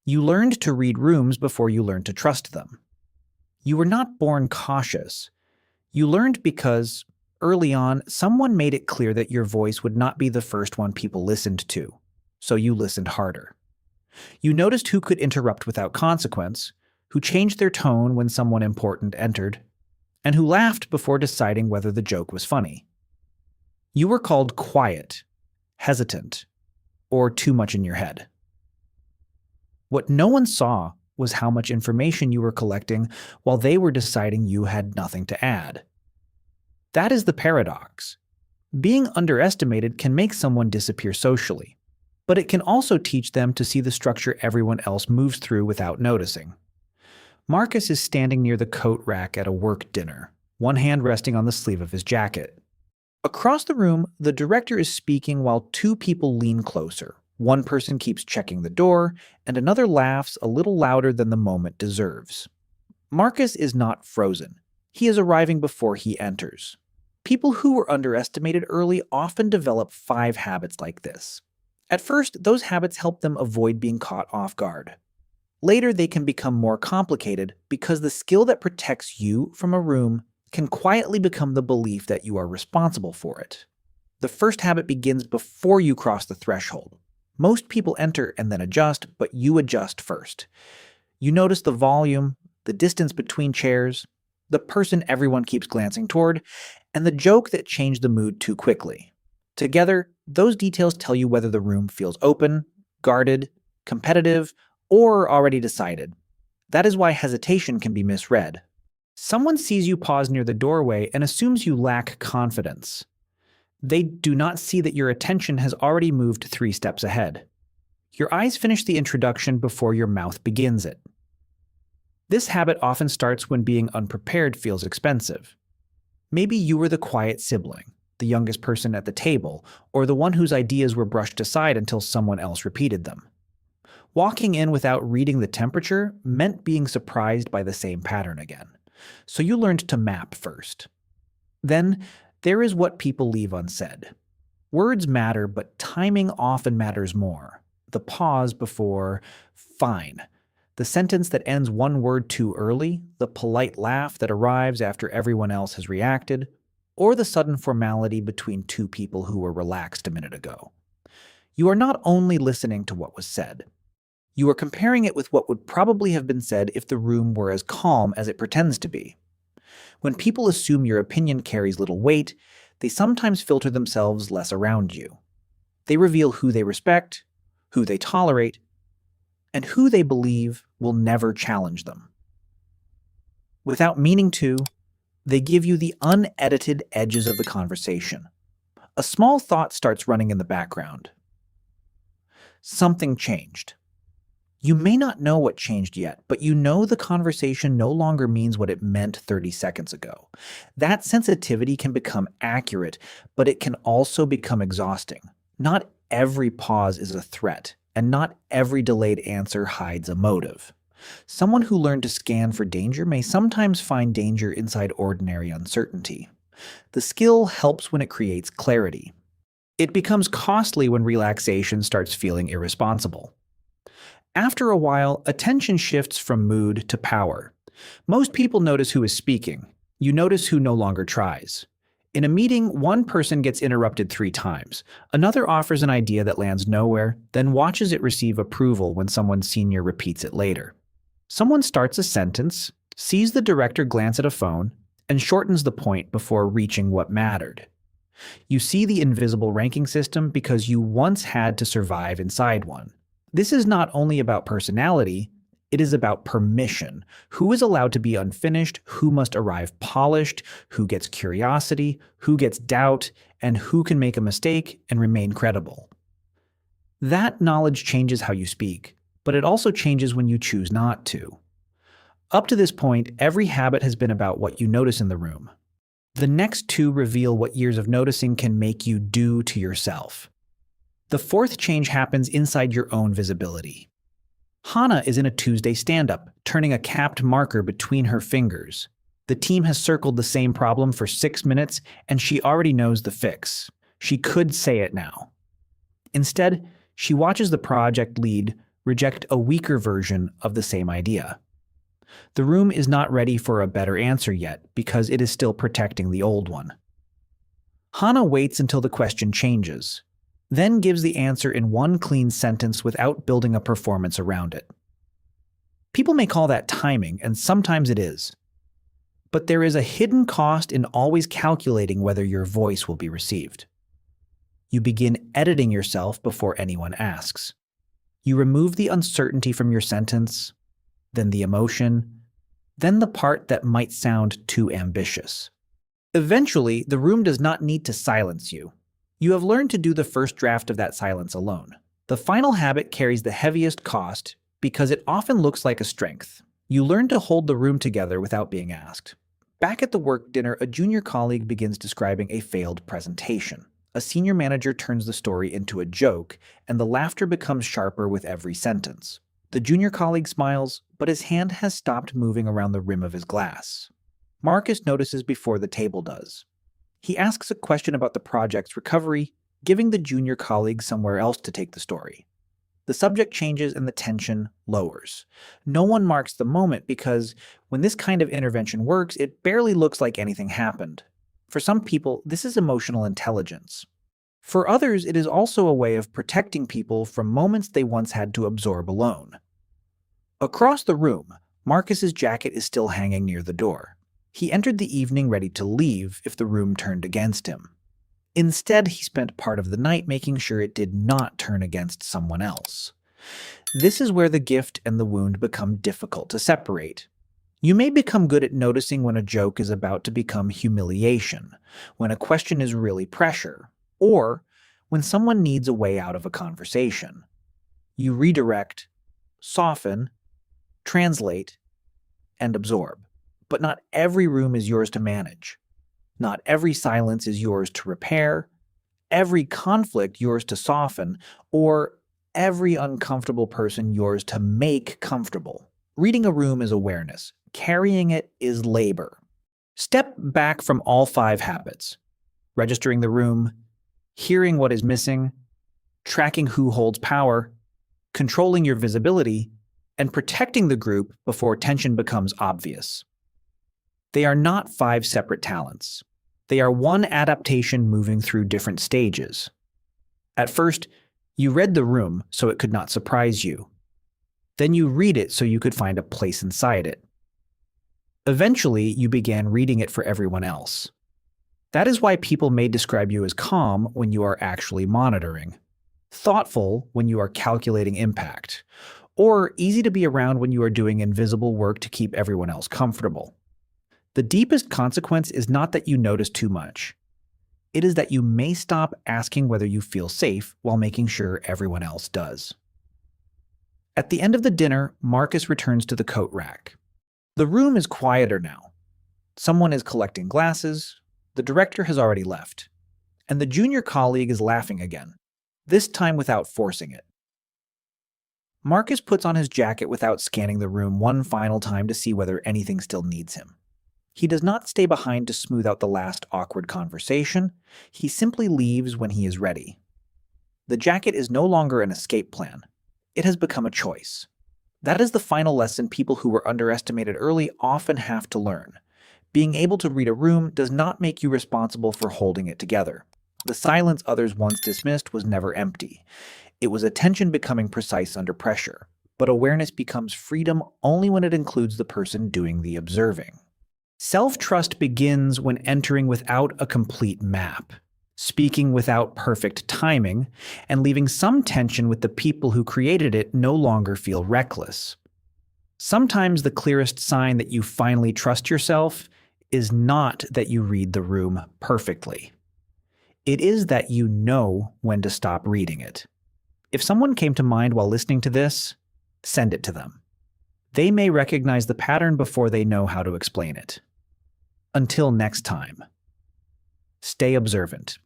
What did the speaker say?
You learned to read rooms before you learned to trust them. You were not born cautious. You learned because, early on, someone made it clear that your voice would not be the first one people listened to, so you listened harder. You noticed who could interrupt without consequence, who changed their tone when someone important entered, and who laughed before deciding whether the joke was funny. You were called quiet, hesitant, or too much in your head. What no one saw was how much information you were collecting while they were deciding you had nothing to add. That is the paradox. Being underestimated can make someone disappear socially, but it can also teach them to see the structure everyone else moves through without noticing. Marcus is standing near the coat rack at a work dinner, one hand resting on the sleeve of his jacket. Across the room, the director is speaking while two people lean closer. One person keeps checking the door, and another laughs a little louder than the moment deserves. Marcus is not frozen. He is arriving before he enters. People who were underestimated early often develop 5 habits like this. At first, those habits help them avoid being caught off guard. Later, they can become more complicated because the skill that protects you from a room can quietly become the belief that you are responsible for it. The first habit begins before you cross the threshold. Most people enter and then adjust, but you adjust first. You notice the volume, the distance between chairs, the person everyone keeps glancing toward, and the joke that changed the mood too quickly. Together, those details tell you whether the room feels open, guarded, competitive, or already decided. That is why hesitation can be misread. Someone sees you pause near the doorway and assumes you lack confidence. They do not see that your attention has already moved 3 steps ahead. Your eyes finish the introduction before your mouth begins it. This habit often starts when being unprepared feels expensive. Maybe you were the quiet sibling, the youngest person at the table, or the one whose ideas were brushed aside until someone else repeated them. Walking in without reading the temperature meant being surprised by the same pattern again. So you learned to map first. Then, there is what people leave unsaid. Words matter, but timing often matters more. The pause before fine. The sentence that ends one word too early, the polite laugh that arrives after everyone else has reacted, or the sudden formality between two people who were relaxed a minute ago. You are not only listening to what was said. You are comparing it with what would probably have been said if the room were as calm as it pretends to be. When people assume your opinion carries little weight, they sometimes filter themselves less around you. They reveal who they respect, who they tolerate, and who they believe will never challenge them. Without meaning to, they give you the unedited edges of the conversation. A small thought starts running in the background. Something changed. You may not know what changed yet, but you know the conversation no longer means what it meant 30 seconds ago. That sensitivity can become accurate, but it can also become exhausting. Not every pause is a threat, and not every delayed answer hides a motive. Someone who learned to scan for danger may sometimes find danger inside ordinary uncertainty. The skill helps when it creates clarity. It becomes costly when relaxation starts feeling irresponsible. After a while, attention shifts from mood to power. Most people notice who is speaking. You notice who no longer tries. In a meeting, one person gets interrupted 3 times. Another offers an idea that lands nowhere, then watches it receive approval when someone senior repeats it later. Someone starts a sentence, sees the director glance at a phone, and shortens the point before reaching what mattered. You see the invisible ranking system because you once had to survive inside one. This is not only about personality, it is about permission. Who is allowed to be unfinished, who must arrive polished, who gets curiosity, who gets doubt, and who can make a mistake and remain credible. That knowledge changes how you speak, but it also changes when you choose not to. Up to this point, every habit has been about what you notice in the room. The next 2 reveal what years of noticing can make you do to yourself. The 4th change happens inside your own visibility. Hannah is in a Tuesday stand-up, turning a capped marker between her fingers. The team has circled the same problem for 6 minutes, and she already knows the fix. She could say it now. Instead, she watches the project lead reject a weaker version of the same idea. The room is not ready for a better answer yet because it is still protecting the old one. Hannah waits until the question changes, then gives the answer in one clean sentence without building a performance around it. People may call that timing, and sometimes it is. But there is a hidden cost in always calculating whether your voice will be received. You begin editing yourself before anyone asks. You remove the uncertainty from your sentence, then the emotion, then the part that might sound too ambitious. Eventually, the room does not need to silence you. You have learned to do the first draft of that silence alone. The final habit carries the heaviest cost because it often looks like a strength. You learn to hold the room together without being asked. Back at the work dinner, a junior colleague begins describing a failed presentation. A senior manager turns the story into a joke, and the laughter becomes sharper with every sentence. The junior colleague smiles, but his hand has stopped moving around the rim of his glass. Marcus notices before the table does. He asks a question about the project's recovery, giving the junior colleague somewhere else to take the story. The subject changes and the tension lowers. No one marks the moment because when this kind of intervention works, it barely looks like anything happened. For some people, this is emotional intelligence. For others, it is also a way of protecting people from moments they once had to absorb alone. Across the room, Marcus's jacket is still hanging near the door. He entered the evening ready to leave if the room turned against him. Instead, he spent part of the night making sure it did not turn against someone else. This is where the gift and the wound become difficult to separate. You may become good at noticing when a joke is about to become humiliation, when a question is really pressure, or when someone needs a way out of a conversation. You redirect, soften, translate, and absorb. But not every room is yours to manage. Not every silence is yours to repair, every conflict yours to soften, or every uncomfortable person yours to make comfortable. Reading a room is awareness. Carrying it is labor. Step back from all 5 habits: registering the room, hearing what is missing, tracking who holds power, controlling your visibility, and protecting the group before tension becomes obvious. They are not 5 separate talents. They are one adaptation moving through different stages. At first, you read the room so it could not surprise you. Then you read it so you could find a place inside it. Eventually, you began reading it for everyone else. That is why people may describe you as calm when you are actually monitoring, thoughtful when you are calculating impact, or easy to be around when you are doing invisible work to keep everyone else comfortable. The deepest consequence is not that you notice too much. It is that you may stop asking whether you feel safe while making sure everyone else does. At the end of the dinner, Marcus returns to the coat rack. The room is quieter now. Someone is collecting glasses, the director has already left, and the junior colleague is laughing again, this time without forcing it. Marcus puts on his jacket without scanning the room one final time to see whether anything still needs him. He does not stay behind to smooth out the last awkward conversation. He simply leaves when he is ready. The jacket is no longer an escape plan. It has become a choice. That is the final lesson people who were underestimated early often have to learn. Being able to read a room does not make you responsible for holding it together. The silence others once dismissed was never empty. It was attention becoming precise under pressure. But awareness becomes freedom only when it includes the person doing the observing. Self-trust begins when entering without a complete map, speaking without perfect timing, and leaving some tension with the people who created it no longer feel reckless. Sometimes the clearest sign that you finally trust yourself is not that you read the room perfectly. It is that you know when to stop reading it. If someone came to mind while listening to this, send it to them. They may recognize the pattern before they know how to explain it. Until next time, stay observant.